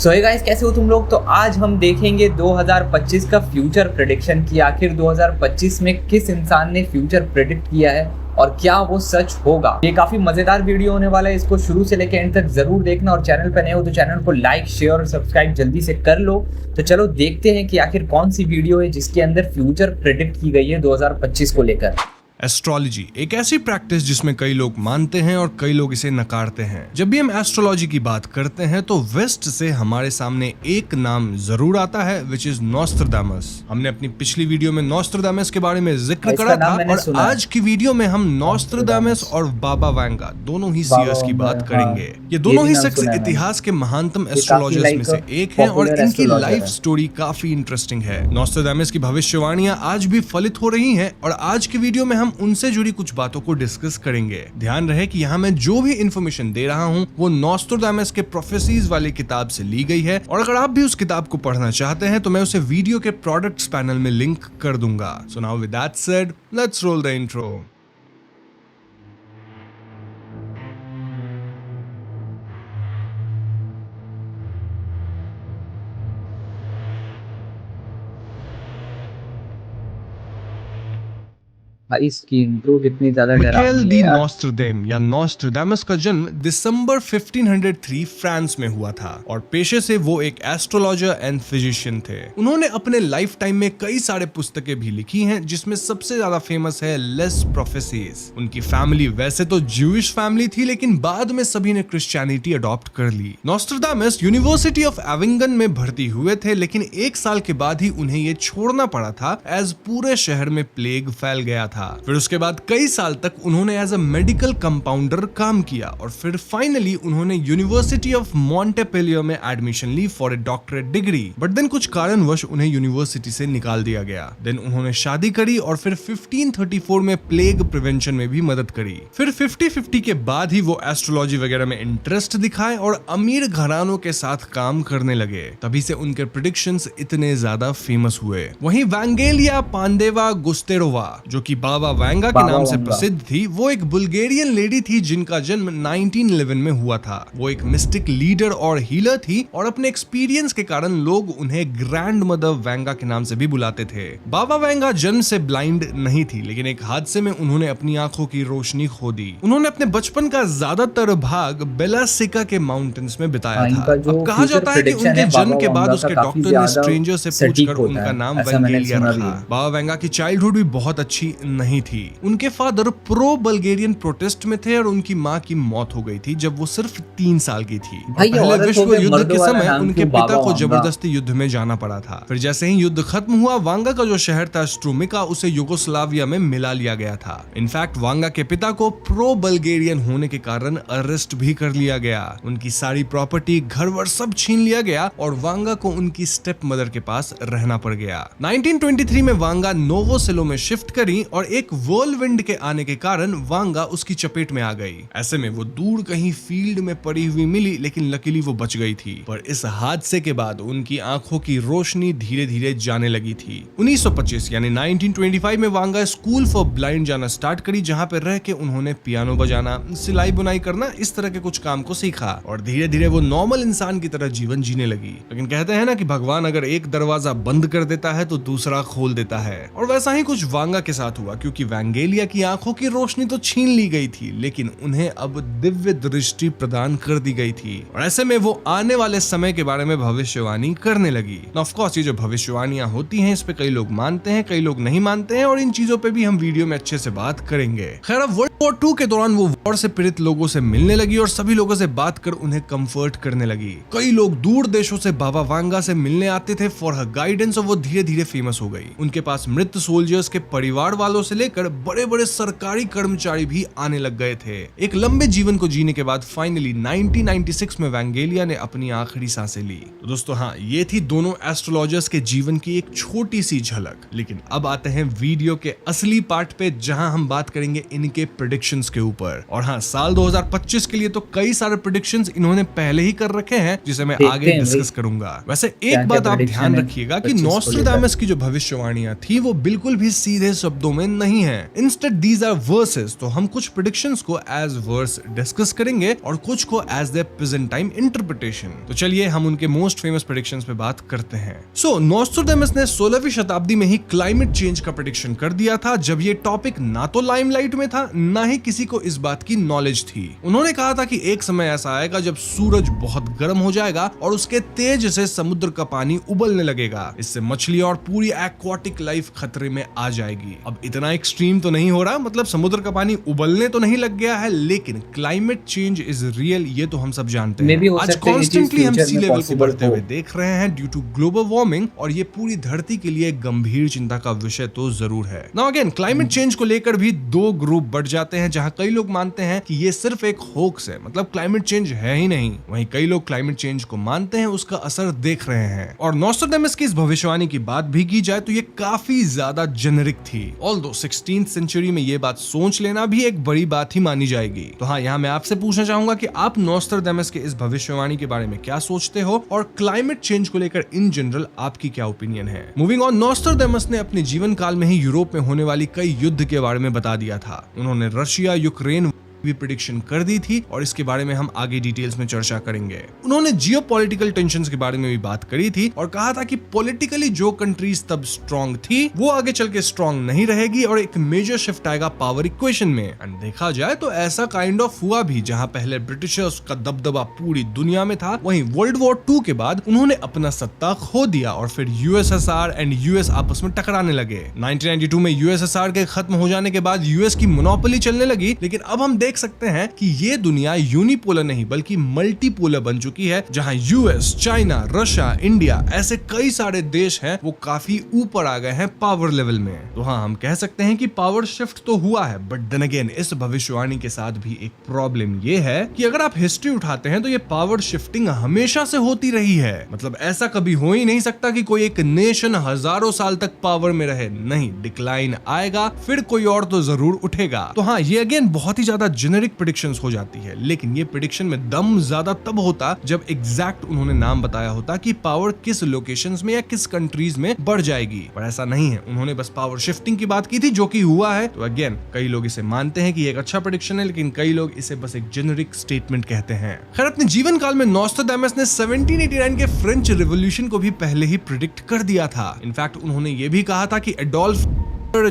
सो hey guys, कैसे हो तुम लोग। तो आज हम देखेंगे 2025 का फ्यूचर प्रेडिक्शन कि आखिर 2025 में किस इंसान ने फ्यूचर प्रेडिक्ट किया है और क्या वो सच होगा। ये काफी मजेदार वीडियो होने वाला है, इसको शुरू से लेकर एंड तक जरूर देखना और चैनल पर नए हो तो चैनल को लाइक शेयर और सब्सक्राइब जल्दी से कर लो। तो चलो देखते हैं कि आखिर कौन सी वीडियो है जिसके अंदर फ्यूचर प्रेडिक्ट की गई है 2025 को लेकर। एस्ट्रोलॉजी एक ऐसी प्रैक्टिस जिसमें कई लोग मानते हैं और कई लोग इसे नकारते हैं। जब भी हम एस्ट्रोलॉजी की बात करते हैं तो वेस्ट से हमारे सामने एक नाम जरूर आता है, विच इज नॉस्ट्राडामस। हमने अपनी पिछली वीडियो में नॉस्ट्राडामस के बारे में जिक्र करा था और आज की वीडियो में हम नॉस्ट्राडामस और बाबा वैंगा दोनों ही सीयर्स की बात करेंगे। ये दोनों ही शख्स इतिहास के महानतम एस्ट्रोलॉजर्स में से एक हैं और इनकी लाइफ स्टोरी काफी इंटरेस्टिंग है। नॉस्ट्राडामस की भविष्यवाणियां आज भी फलित हो रही हैं और आज की वीडियो में हम उनसे जुड़ी कुछ बातों को डिस्कस करेंगे। ध्यान रहे कि यहाँ मैं जो भी इंफॉर्मेशन दे रहा हूँ वो नॉस्ट्राडामस के प्रोफेसीज वाली किताब से ली गई है और अगर आप भी उस किताब को पढ़ना चाहते हैं तो मैं उसे वीडियो के प्रोडक्ट्स पैनल में लिंक कर दूंगा। So now with that said, let's roll the intro. इसकी इंट्रो कितनी ज्यादा मिकाएल दी नॉस्ट्रडेम या नॉस्ट्राडामस का जन्म दिसंबर 1503 फ्रांस में हुआ था और पेशे से वो एक एस्ट्रोलॉजर एंड फिजिशियन थे। उन्होंने अपने लाइफ टाइम में कई सारे पुस्तकें भी लिखी हैं जिसमें सबसे ज्यादा फेमस है लेस प्रोफेसीज। उनकी फैमिली वैसे तो ज्यूइश फैमिली थी लेकिन बाद में सभी ने क्रिश्चियनिटी अडॉप्ट कर ली। नॉस्ट्राडामस यूनिवर्सिटी ऑफ एविंगन में भर्ती हुए थे लेकिन एक साल के बाद ही उन्हें ये छोड़ना पड़ा था एज पूरे शहर में प्लेग फैल गया था। फिर उसके बाद कई साल तक उन्होंने एज अ मेडिकल कंपाउंडर काम किया और फिर फाइनली उन्होंने यूनिवर्सिटी ऑफ मॉन्टेपेलियर में एडमिशन ली for a doctorate degree. But then कुछ कारणवश उन्हें यूनिवर्सिटी से निकाल दिया गया। देन उन्होंने शादी करी और फिर 1534 में प्लेग प्रिवेंशन में भी मदद करी। फिर 50-50 के बाद ही वो एस्ट्रोलॉजी वगैरह में इंटरेस्ट दिखाए और अमीर घरानों के साथ काम करने लगे। तभी से उनके प्रेडिक्शंस इतने ज्यादा फेमस हुए। वहीं वैंगेलिया पांडेवा गुस्तेरोवा जो कि बाबा वैंगा के नाम से प्रसिद्ध थी, वो एक बुल्गारियन लेडी थी जिनका जन्म 1911 में हुआ था। वो एक मिस्टिक लीडर और हीलर थी और अपने एक्सपीरियंस के कारण लोग उन्हें ग्रैंड मदर वैंगा के नाम से भी बुलाते थे। बाबा वैंगा जन्म से ब्लाइंड नहीं थी लेकिन एक हादसे में उन्होंने अपनी आंखों की रोशनी खो दी। उन्होंने अपने बचपन का ज्यादातर भाग बेलासिका के माउंटेन्स में बिताया था। अब कहा जाता है कि उनके जन्म के बाद उसके डॉक्टर ने स्ट्रेंजर से पूछकर उनका नाम वैंगेलिया रखा। बाबा वैंगा की चाइल्डहुड भी बहुत अच्छी नहीं थी। उनके फादर प्रो बल्गेरियन प्रोटेस्ट में थे और उनकी माँ की मौत हो गई थी जब वो सिर्फ 3 साल की थी। पहले विश्व युद्ध के समय उनके पिता को जबरदस्ती युद्ध में जाना पड़ा था। फिर जैसे ही युद्ध खत्म हुआ, वांगा का जो शहर था स्ट्रूमिका, उसे युगोस्लाविया में मिला लिया गया था। इनफैक्ट वांगा के पिता को प्रो बल्गेरियन होने के कारण अरेस्ट भी कर लिया गया। उनकी सारी प्रॉपर्टी, घर वर सब छीन लिया गया और वांगा को उनकी स्टेप मदर के पास रहना पड़ गया। 1923 में वांगा नोवोसेलो में शिफ्ट करी और एक व्हर्लविंड के आने के कारण वांगा उसकी चपेट में आ गई। ऐसे में वो दूर कहीं फील्ड में पड़ी हुई मिली लेकिन लकीली वो बच गई थी। पर इस हादसे के बाद उनकी आंखों की रोशनी धीरे धीरे जाने लगी थी। 1925 यानी 1925 में वांगा स्कूल फॉर ब्लाइंड जाना स्टार्ट करी जहां पर रह के उन्होंने पियानो बजाना, सिलाई बुनाई करना, इस तरह के कुछ काम को सीखा और धीरे धीरे वो नॉर्मल इंसान की तरह जीवन जीने लगी। लेकिन कहते हैं ना कि भगवान अगर एक दरवाजा बंद कर देता है तो दूसरा खोल देता है और वैसा ही कुछ वांगा के साथ हुआ क्योंकि वैंगेलिया की आंखों की रोशनी तो छीन ली गई थी लेकिन उन्हें अब दिव्य दृष्टि प्रदान कर दी गई थी और ऐसे में वो आने वाले समय के बारे में भविष्यवाणी करने लगी। ऑफ कोर्स ये जो भविष्यवाणियां होती हैं इस पे कई लोग मानते हैं, कई लोग नहीं मानते हैं और इन चीजों पे भी हम वीडियो में अच्छे से बात करेंगे। खैर, अब वर्ल्ड वॉर 2 के दौरान वो वॉर से पीड़ित लोगों से मिलने लगी और सभी लोगों से बात कर उन्हें कंफर्ट करने लगी। कई लोग दूर देशों से बाबा वांगा से मिलने आते थे फॉर हर गाइडेंस और वो धीरे धीरे फेमस हो गई। उनके पास मृत सोल्जर्स के परिवार वालों से लेकर बड़े बड़े सरकारी कर्मचारी भी आने लग गए थे। एक लंबे जीवन को जीने के बाद फाइनली 1996 में वैंगेलिया ने अपनी आखिरी सांसें ली। तो दोस्तों हाँ, ये थी दोनों एस्ट्रोलॉजर्स के जीवन की एक छोटी सी झलक। लेकिन अब आते हैं वीडियो के असली पार्ट पे जहां हम बात करेंगे इनके प्रेडिक्शंस के ऊपर। और हाँ, साल 2025 के लिए तो कई सारे प्रेडिक्शंस इन्होंने पहले ही कर रखे हैं जिसे मैं आगे डिस्कस करूंगा। वैसे एक बात आप ध्यान रखिएगा कि नॉस्ट्राडामस की जो भविष्यवाणियां थी वो बिल्कुल भी सीधे शब्दों में नहीं है। Instead these R versus. तो हम कुछ प्रेडिक्शंस को एज वर्स डिस्कस करेंगे और कुछ को as the present time interpretation. तो चलिए हम उनके मोस्ट फेमस प्रेडिक्शंस पे बात करते हैं। सो नॉस्ट्राडामस ने 16वीं शताब्दी में ही क्लाइमेट चेंज का प्रेडिक्शन कर दिया था, जब ये टॉपिक ना तो लाइमलाइट में था, ना ही किसी को इस बात की नॉलेज थी। उन्होंने कहा था कि एक समय ऐसा आएगा जब सूरज बहुत गर्म हो जाएगा और उसके तेज से समुद्र का पानी उबलने लगेगा। इससे मछली और पूरी एक्वाटिक लाइफ खतरे में आ जाएगी। अब इतना एक्सट्रीम तो नहीं हो रहा, मतलब समुद्र का पानी उबलने तो नहीं लग गया है, लेकिन क्लाइमेट चेंज इज रियल, ये तो हम सब जानते हैं। आज कॉन्स्टेंटली हम सी लेवल को बढ़ते हुए देख रहे हैं ड्यू टू ग्लोबल वार्मिंग, और ये पूरी धरती के लिए गंभीर चिंता का विषय तो जरूर है। नाउ अगेन क्लाइमेट चेंज को लेकर भी दो ग्रुप बढ़ जाते हैं, जहां कई लोग मानते हैं कि ये सिर्फ एक होक्स है, मतलब क्लाइमेट चेंज है ही नहीं। वहीं कई लोग क्लाइमेट चेंज को मानते हैं, उसका असर देख रहे हैं। और नॉस्ट्राडामस की इस भविष्यवाणी की बात भी की जाए तो ये काफी ज्यादा जेनेरिक थी। ऑल्दो 16th सेंचुरी में ये बात सोच लेना भी एक बड़ी बात ही मानी जाएगी। तो हाँ, यहाँ मैं आपसे पूछना चाहूंगा कि आप नॉस्ट्राडामस के इस भविष्यवाणी के बारे में क्या सोचते हो, और क्लाइमेट चेंज को लेकर इन जनरल आपकी क्या ओपिनियन है। मूविंग ऑन, नॉस्ट्राडामस ने अपने जीवन काल में ही यूरोप में होने वाली कई युद्ध के बारे में बता दिया था। उन्होंने रशिया यूक्रेन भी प्रेडिक्शन कर दी थी, और इसके बारे में हम आगे डिटेल्स में चर्चा करेंगे। उन्होंने जियोपॉलिटिकल टेंशंस के बारे में भी बात करी थी और कहा था कि पॉलिटिकली जो कंट्रीज तब स्ट्रांग थी वो आगे चल के स्ट्रांग नहीं रहेगी और एक मेजर शिफ्ट आएगा पावर इक्वेशन में। एंड देखा जाए तो ऐसा काइंड ऑफ हुआ भी, जहां पहले ब्रिटिशर्स का दबदबा पूरी दुनिया में था, वहीं वर्ल्ड वॉर 2 के बाद उन्होंने अपना सत्ता खो दिया और फिर यूएसएसआर एंड यूएस आपस में टकराने लगे। 1992 में यूएसएसआर के खत्म हो जाने के बाद यूएस की मोनोपोली चलने लगी, लेकिन अब हम देख सकते हैं कि ये दुनिया यूनिपोलर नहीं बल्कि मल्टीपोलर बन चुकी है, जहां यूएस, चाइना, रशिया, इंडिया ऐसे कई सारे देश हैं, वो काफी ऊपर आ गए हैं पावर लेवल में। तो हाँ, हम कह सकते हैं कि पावर शिफ्ट तो हुआ है, बट देन अगेन इस भविष्यवाणी के साथ भी एक प्रॉब्लम ये है कि अगर आप हिस्ट्री उठाते हैं तो ये पावर शिफ्टिंग हमेशा से होती रही है। मतलब ऐसा कभी हो ही नहीं सकता कि कोई एक नेशन हजारों साल तक पावर में रहे। नहीं, डिक्लाइन आएगा, फिर कोई और तो जरूर उठेगा। तो हाँ, ये अगेन बहुत ही ज्यादा जेनेरिक प्रेडिक्शंस हो जाती है, लेकिन ये प्रेडिक्शन में दम ज्यादा तब होता जब एग्जैक्ट उन्होंने नाम बताया होता कि पावर किस लोकेशंस में या किस कंट्रीज में बढ़ जाएगी। पर ऐसा नहीं है, उन्होंने बस पावर शिफ्टिंग की बात की थी, जो कि हुआ है। तो अगेन कई लोग इसे मानते हैं कि एक अच्छा प्रेडिक्शन है, लेकिन कई लोग इसे बस एक जेनेरिक स्टेटमेंट कहते हैं। खैर, अपने जीवन काल में नॉस्ट्राडामस ने 1789 के फ्रेंच रिवॉल्यूशन को भी पहले ही प्रेडिक्ट कर दिया था। इनफैक्ट उन्होंने ये भी कहा था कि एडोल्फ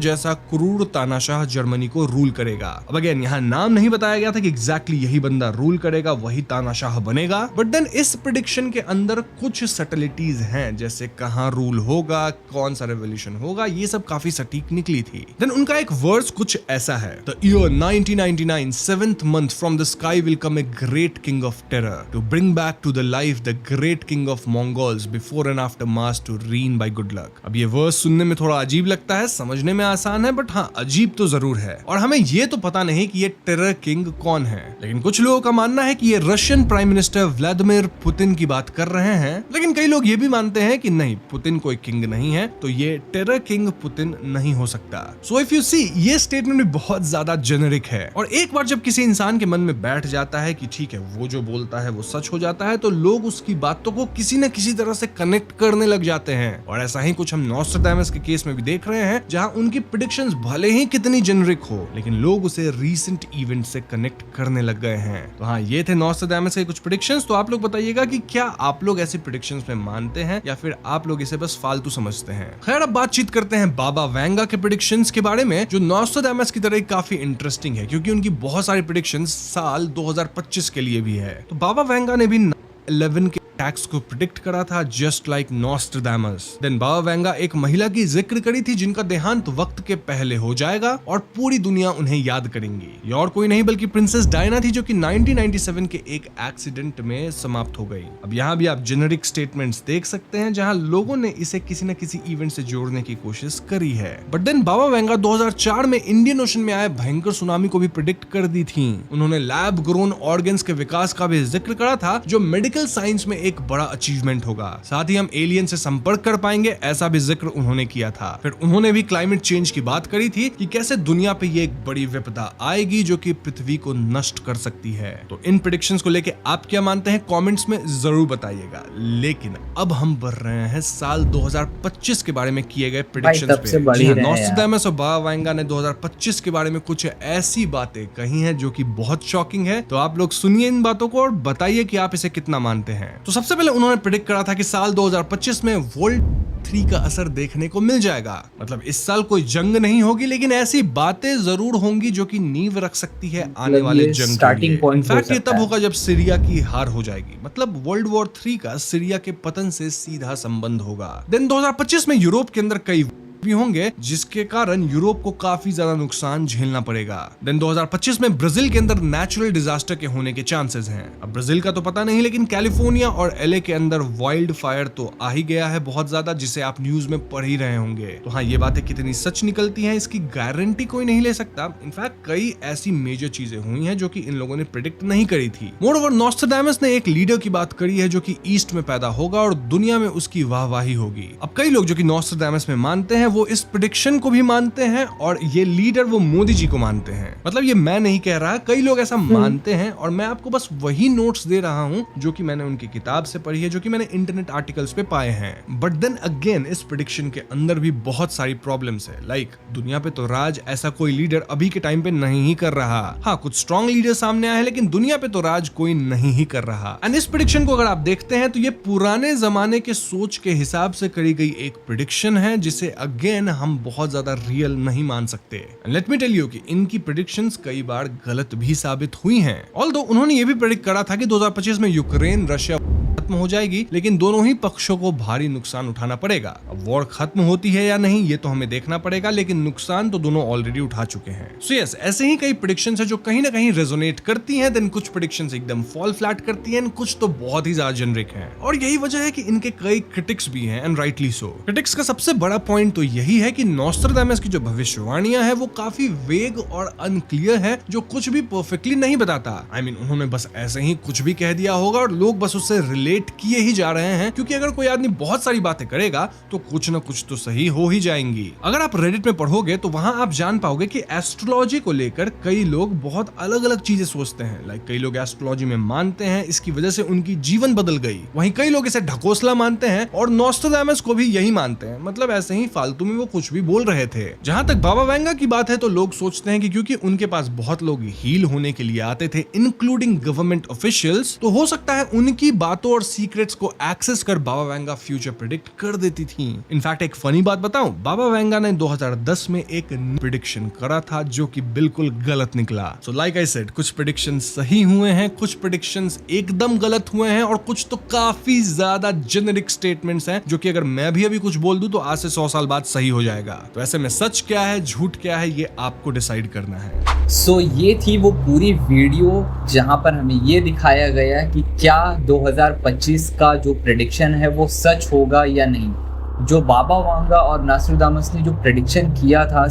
जैसा क्रूर तानाशाह जर्मनी को रूल करेगा। अब अगेन यहाँ नाम नहीं बताया गया था कि एग्जैक्टली यही बंदा रूल करेगा, वही तानाशाह बनेगा। बट देन इस प्रेडिक्शन के अंदर कुछ सटलिटीज हैं, जैसे कहाँ रूल होगा, कौन सा रेवोल्यूशन होगा, ये सब काफी सटीक निकली थी। देन उनका एक वर्स कुछ ऐसा है, the year 1999 7th month from the sky will come a great king of terror to bring back to the life the great king of Mongols before and after Mars to reign by good luck। अब ये verse सुनने में थोड़ा अजीब लगता है, समझने में आसान है, बट हाँ अजीब तो जरूर है। और हमें ये तो पता नहीं कि ये टेरर किंग कौन है, लेकिन कुछ लोगों का मानना है कि ये Russian prime minister Vladimir Putin की बात कर रहे हैं। लेकिन कई लोग ये भी मानते हैं कि नहीं, पुतिन कोई किंग नहीं है, तो ये टेरर किंग पुतिन नहीं हो सकता। सो इफ यू सी, ये स्टेटमेंट भी बहुत ज्यादा जेनेरिक है, और एक बार जब किसी इंसान के मन में बैठ जाता है कि ठीक है, वो जो बोलता है वो सच हो जाता है, तो लोग उसकी बातों को किसी न किसी तरह से कनेक्ट करने लग जाते हैं। और ऐसा ही कुछ हम नॉस्ट्राडामस के केस में भी देख रहे हैं, जहां उनकी प्रेडिक्शंस भले ही कितनी जेनेरिक हो, लेकिन लोग उसे रीसेंट इवेंट से कनेक्ट करने लग गए हैं। तो हाँ, ये थे नॉस्ट्राडामस के कुछ प्रेडिक्शंस। तो आप लोग बताइएगा कि क्या आप लोग ऐसी प्रेडिक्शंस में मानते हैं या फिर आप लोग इसे बस फालतू समझते हैं। खैर, अब बातचीत करते हैं बाबा वेंगा के प्रेडिक्शंस के बारे में, जो नॉस्ट्राडामस की तरह काफी इंटरेस्टिंग है, क्योंकि उनकी बहुत सारी प्रेडिक्शंस साल 2025 के लिए भी है। तो बाबा वेंगा ने भी 11 के अटैक्स को प्रिडिक्ट करा था, जस्ट लाइक नॉस्ट्राडामस। देन बाबा वेंगा एक महिला की जिक्र करी थी जिनका देहांत वक्त के पहले हो जाएगा और पूरी दुनिया उन्हें याद करेंगी। ये और कोई नहीं बल्कि प्रिंसेस डायना थी, जो कि 1997 के एक एक्सीडेंट में समाप्त हो गई। अब यहाँ भी आप जेनेरिक स्टेटमेंट्स देख सकते हैं, जहाँ लोगों ने इसे किसी न किसी इवेंट से जोड़ने की कोशिश करी है। बट देन बाबा वेंगा 2004 में इंडियन ओशन में आए भयंकर सुनामी को भी प्रिडिक्ट कर दी थी। उन्होंने लैब ग्रोन ऑर्गन्स के विकास का भी जिक्र करा था, जो मेडिकल साइंस में एक बड़ा अचीवमेंट होगा। साथ ही हम एलियन से संपर्क कर पाएंगे, ऐसा भी जिक्र उन्होंने किया था। फिर उन्होंने भी क्लाइमेट चेंज की बात करी थी कि कैसे दुनिया पे ये एक बड़ी विपदा आएगी जो कि पृथ्वी को नष्ट कर सकती है। तो इन प्रेडिक्शंस को लेके आप क्या मानते हैं कमेंट्स में जरूर बताइएगा। लेकिन अब हम बढ़ रहे हैं साल 2025 के बारे में किए गए प्रेडिक्शंस पे। जी हां, नॉस्ट्रेडामस और बाबा वांगा ने 2025 के बारे में कुछ ऐसी बातें कही हैं जो कि बहुत शॉकिंग है। तो आप लोग सुनिए इन बातों को और बताइए कि आप इसे कितना मानते हैं। तो सबसे पहले उन्होंने प्रेडिक्ट करा था कि साल 2025 में वर्ल्ड 3 का असर देखने को मिल जाएगा। मतलब इस साल कोई जंग नहीं होगी, लेकिन ऐसी बातें जरूर होंगी जो कि नींव रख सकती है आने वाले जंग के लिए। इनफैक्ट ये तब होगा जब सीरिया की हार हो जाएगी। मतलब वर्ल्ड वॉर 3 का सीरिया के पतन से सीधा संबंध होगा। देन 2025 में यूरोप के अंदर कई भी होंगे जिसके कारण यूरोप को काफी ज्यादा नुकसान झेलना पड़ेगा। देन 2025 में ब्राजील के अंदर नेचुरल डिजास्टर के होने के चांसेस हैं। अब ब्राजील का तो पता नहीं, लेकिन कैलिफोर्निया और एलए के अंदर वाइल्ड फायर तो आ ही गया है बहुत ज्यादा, जिसे आप न्यूज में पढ़ ही रहे होंगे। तो हाँ, ये बातें कितनी सच निकलती हैं इसकी गारंटी कोई नहीं ले सकता। इनफैक्ट कई ऐसी मेजर चीजें हुई हैं जो कि इन लोगों ने प्रेडिक्ट नहीं करी थी। मोरओवर नॉस्ट्रेडामस ने एक लीडर की बात करी है जो कि ईस्ट में पैदा होगा और दुनिया में उसकी वाहवाही होगी। अब कई लोग जो कि नॉस्ट्रेडामस में मानते हैं वो इस प्रेडिक्शन को भी मानते हैं और ये लीडर वो मोदी जी को मानते हैं। मतलब ये मैं नहीं कह रहा, कई लोग ऐसा मानते हैं और मैं आपको बस वही नोट्स दे रहा हूं जो कि मैंने उनकी किताब से पढ़ी है, जो कि मैंने इंटरनेट आर्टिकल्स पे पाए हैं। बट देन अगेन इस प्रेडिक्शन के अंदर भी बहुत सारी प्रॉब्लम्स है। लाइक दुनिया पे तो राज ऐसा कोई लीडर अभी के टाइम पे नहीं ही कर रहा। हाँ, कुछ स्ट्रॉन्ग लीडर सामने आए हैं, लेकिन दुनिया पे तो राज कोई नहीं ही कर रहा। एंड इस प्रेडिक्शन को अगर आप देखते हैं तो ये पुराने जमाने के सोच के हिसाब से करी गई एक प्रेडिक्शन है, जिसे अगेन हम बहुत ज्यादा रियल नहीं मान सकते। लेट मी टेल यू कि इनकी प्रेडिक्शंस कई बार गलत भी साबित हुई हैं। ऑल्दो उन्होंने ये भी प्रेडिक्ट करा था कि 2025 में यूक्रेन रशिया खत्म हो जाएगी, लेकिन दोनों ही पक्षों को भारी नुकसान उठाना पड़ेगा। अब वॉर खत्म होती है या नहीं ये तो हमें देखना पड़ेगा, लेकिन नुकसान तो दोनों ऑलरेडी उठा चुके हैं। सो यस, ऐसे ही कई प्रेडिक्शंस है जो कहीं ना कहीं रेजोनेट करती हैं। देन कुछ प्रेडिक्शंस एकदम फॉल फ्लैट करती हैं, कुछ तो बहुत ही ज्यादा जेनरिक हैं। और यही वजह है कि इनके कई क्रिटिक्स भी हैं, एंड राइटली सो। क्रिटिक्स का सबसे बड़ा पॉइंट तो यही है कि नॉस्ट्रेडामस की जो भविष्यवाणियां है वो काफी वेग और अनक्लियर है, जो कुछ भी परफेक्टली नहीं बताता। I mean, उन्होंने बस ऐसे ही कुछ भी कह दिया होगा और लोग बस उससे रिलेट किए ही जा रहे हैं, क्योंकि अगर कोई आदमी बहुत सारी बातें करेगा तो कुछ ना कुछ तो सही हो ही जाएंगी। अगर आप रेडिट में पढ़ोगे तो वहां आप जान पाओगे कि एस्ट्रोलॉजी को लेकर कई लोग बहुत अलग अलग चीजें सोचते हैं। लाइक कई लोग एस्ट्रोलॉजी में मानते हैं, इसकी वजह से उनकी जीवन बदल गई। वहीं कई लोग इसे ढकोसला मानते हैं और नॉस्ट्रेडामस को भी यही मानते हैं। मतलब ऐसे ही फालतू में वो कुछ भी बोल रहे थे। जहां तक बाबा वांगा की बात है तो लोग सोचते हैं कि क्योंकि उनके पास बहुत लोग हील होने के लिए आते थे, इंक्लूडिंग गवर्नमेंट ऑफिशियल्स, तो हो सकता है उनकी बातों और सीक्रेट्स को एक्सेस कर बाबा वांगा फ्यूचर प्रेडिक्ट कर देती थी। इनफैक्ट एक फनी बात बताऊं, बाबा वांगा ने 2010 में एक प्रेडिक्शन करा था जो कि बिल्कुल गलत निकला। सो लाइक आई सेड, कुछ प्रेडिक्शन सही हुए हैं, कुछ प्रेडिक्शन एकदम गलत हुए हैं और कुछ तो काफी ज्यादा जेनेरिक स्टेटमेंट्स हैं जो कि अगर मैं भी अभी कुछ बोल दूं तो आज से 100 साल बाद सही हो जाएगा। तो ऐसे में सच क्या है झूठ क्या है ये आपको डिसाइड करना है। सो ये थी वो पूरी वीडियो जहां पर हमें ये दिखाया गया कि क्या 2025 का जो प्रेडिक्शन है वो सच होगा या नहीं। जो बाबा वांगा और नॉस्ट्रेडामस ने जो प्रेडिक्शन किया था,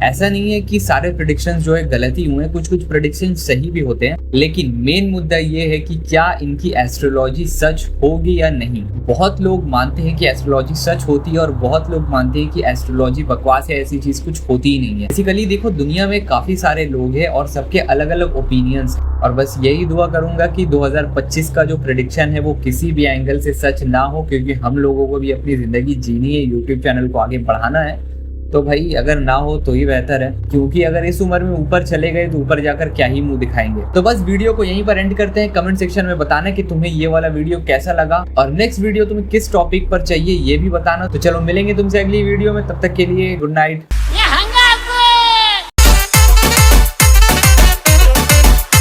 ऐसा नहीं है कि सारे प्रेडिक्शंस जो है गलत ही हुए, कुछ कुछ प्रेडिक्शन सही भी होते हैं, लेकिन मेन मुद्दा ये है कि क्या इनकी एस्ट्रोलॉजी सच होगी या नहीं। बहुत लोग मानते हैं कि एस्ट्रोलॉजी सच होती है और बहुत लोग मानते हैं कि एस्ट्रोलॉजी बकवास है, ऐसी चीज कुछ होती ही नहीं है। बेसिकली देखो, दुनिया में काफी सारे लोग हैं और सबके अलग अलग ओपिनियंस, और बस यही दुआ करूंगा कि 2025 का जो प्रेडिक्शन है वो किसी भी एंगल से सच ना हो, क्योंकि हम लोगों को भी अपनी जिंदगी जीनी है, यूट्यूब चैनल को आगे बढ़ाना है। तो भाई अगर ना हो तो ही बेहतर है, क्योंकि अगर इस उम्र में ऊपर चले गए तो ऊपर जाकर क्या ही मुंह दिखाएंगे। तो बस वीडियो को यहीं पर एंड करते हैं। कमेंट सेक्शन में बताना कि तुम्हें ये वाला वीडियो कैसा लगा और नेक्स्ट वीडियो तुम्हें किस टॉपिक पर चाहिए ये भी बताना। तो चलो मिलेंगे तुमसे अगली वीडियो में, तब तक के लिए गुड नाइट।